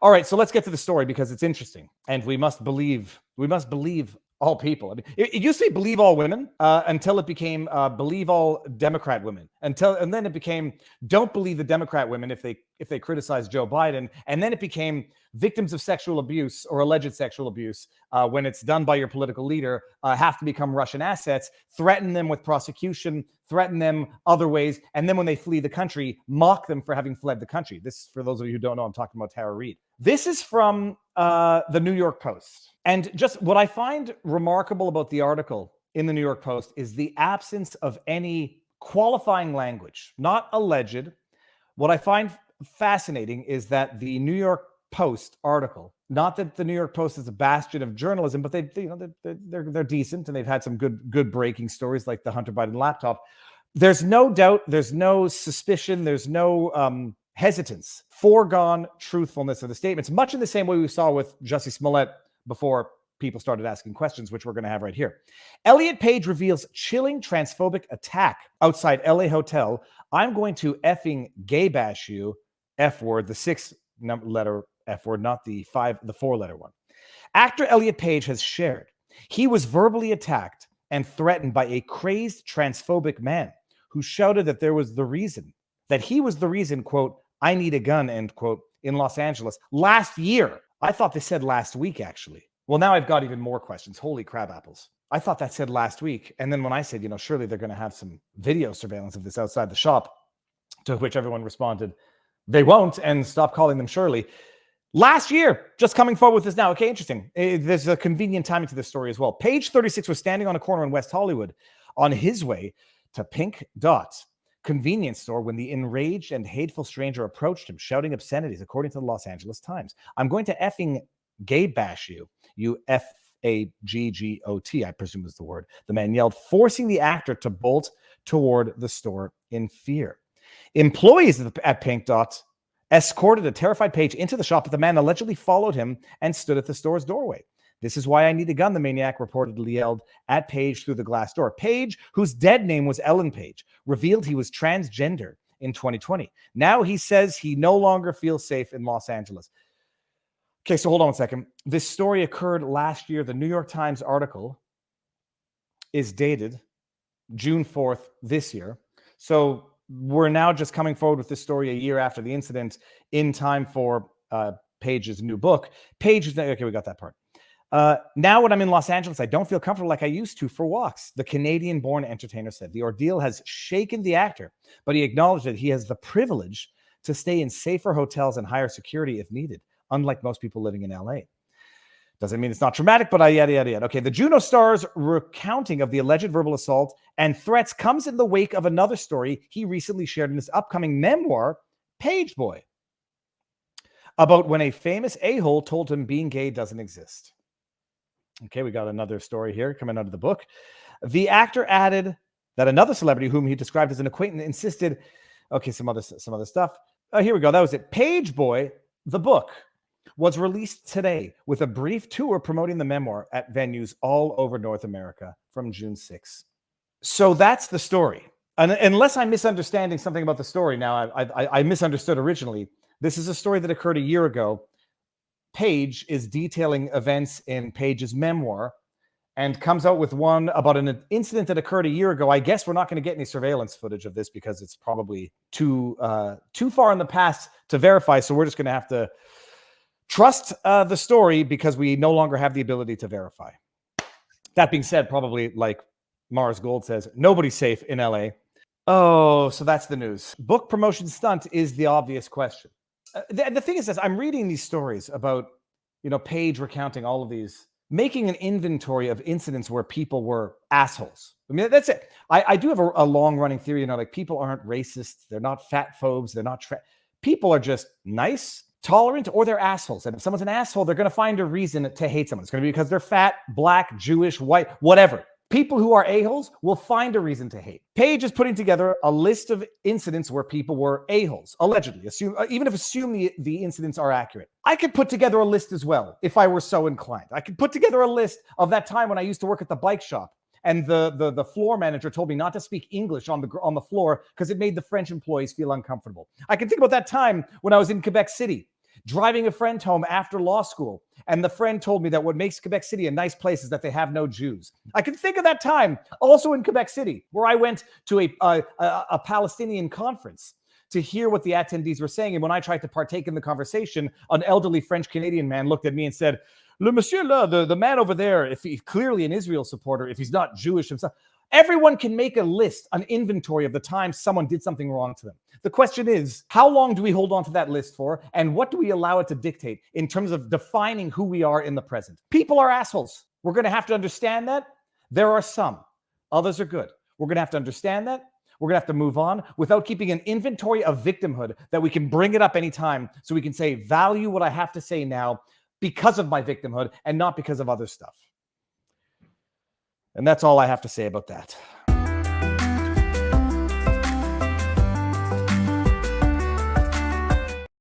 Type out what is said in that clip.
All right, so let's get to the story because it's interesting, and we must believe all people. I mean, it used to be believe all women until it became believe all Democrat women. And then it became don't believe the Democrat women if they criticize Joe Biden. And then it became victims of sexual abuse or alleged sexual abuse when it's done by your political leader have to become Russian assets, threaten them with prosecution, threaten them other ways, and then when they flee the country, mock them for having fled the country. This, for those of you who don't know, I'm talking about Tara Reid. This is from the New York Post. And just what I find remarkable about the article in the New York Post is the absence of any qualifying language, not alleged. What I find fascinating is that the New York Post article, not that the New York Post is a bastion of journalism, but they're decent and they've had some good breaking stories like the Hunter Biden laptop. There's no doubt, there's no suspicion, there's no hesitance, foregone truthfulness of the statements, much in the same way we saw with Jussie Smollett before people started asking questions, which we're going to have right here. Elliot Page reveals chilling transphobic attack outside LA hotel. I'm going to effing gay bash you, F word, the 6-letter F word, not the 4-letter one. Actor Elliot Page has shared he was verbally attacked and threatened by a crazed transphobic man who shouted that he was the reason, quote, I need a gun, end quote, in Los Angeles last year. I thought they said last week, actually. Well, now I've got even more questions. Holy crab apples. I thought that said last week. And then when I said, surely they're going to have some video surveillance of this outside the shop, to which everyone responded, they won't, and stop calling them Shirley. Last year, just coming forward with this now. Okay, interesting. There's a convenient timing to this story as well. Page 36 was standing on a corner in West Hollywood on his way to Pink Dot convenience store when the enraged and hateful stranger approached him, shouting obscenities, according to the Los Angeles Times. I'm going to effing gay bash you, you F-A-G-G-O-T, I presume is the word, the man yelled, forcing the actor to bolt toward the store in fear. Employees at Pink Dot escorted a terrified Page into the shop, but the man allegedly followed him and stood at the store's doorway. This is why I need a gun, the maniac reportedly yelled at Page through the glass door. Page, whose dead name was Ellen Page, revealed he was transgender in 2020. Now he says he no longer feels safe in Los Angeles. Okay, so hold on 1 second. This story occurred last year. The New York Times article is dated June 4th this year. So we're now just coming forward with this story a year after the incident in time for Page's new book. Okay, we got that part. Now when I'm in Los Angeles, I don't feel comfortable like I used to for walks, the Canadian-born entertainer said. The ordeal has shaken the actor, but he acknowledged that he has the privilege to stay in safer hotels and higher security if needed, unlike most people living in LA. Doesn't mean it's not traumatic, but yada, yada, yada. Okay, the Juno star's recounting of the alleged verbal assault and threats comes in the wake of another story he recently shared in his upcoming memoir, Page Boy, about when a famous a-hole told him being gay doesn't exist. Okay, we got another story here coming out of the book. The actor added that another celebrity whom he described as an acquaintance insisted, okay, some other stuff. Here we go. That was it. Page Boy, the book, was released today with a brief tour promoting the memoir at venues all over North America from June 6th. So that's the story. And unless I'm misunderstanding something about the story now, I misunderstood originally. This is a story that occurred a year ago. Page is detailing events in Page's memoir and comes out with one about an incident that occurred a year ago. I guess we're not going to get any surveillance footage of this because it's probably too far in the past to verify. So we're just going to have to trust the story because we no longer have the ability to verify. That being said, probably like Mars Gold says, nobody's safe in LA. Oh, so that's the news. Book promotion stunt is the obvious question. The thing is this, I'm reading these stories about, Page recounting all of these, making an inventory of incidents where people were assholes. I mean, that's it. I do have a long-running theory, like people aren't racist. They're not fat phobes. They're not... People are just nice, tolerant, or they're assholes. And if someone's an asshole, they're going to find a reason to hate someone. It's going to be because they're fat, black, Jewish, white, whatever. People who are a-holes will find a reason to hate. Page is putting together a list of incidents where people were a-holes, allegedly. Even if the incidents are accurate. I could put together a list as well, if I were so inclined. I could put together a list of that time when I used to work at the bike shop, and the floor manager told me not to speak English on the floor because it made the French employees feel uncomfortable. I can think about that time when I was in Quebec City, driving a friend home after law school, and the friend told me that what makes Quebec City a nice place is that they have no Jews. I can think of that time also in Quebec City, where I went to a Palestinian conference to hear what the attendees were saying. And when I tried to partake in the conversation, an elderly French-Canadian man looked at me and said, "Le monsieur là, the man over there, if he's clearly an Israel supporter, if he's not Jewish himself." Everyone can make a list, an inventory of the time someone did something wrong to them. The question is, how long do we hold on to that list for? And what do we allow it to dictate in terms of defining who we are in the present? People are assholes. We're going to have to understand that. There are some. Others are good. We're going to have to understand that. We're going to have to move on without keeping an inventory of victimhood that we can bring it up anytime so we can say, value what I have to say now because of my victimhood and not because of other stuff. And that's all I have to say about that.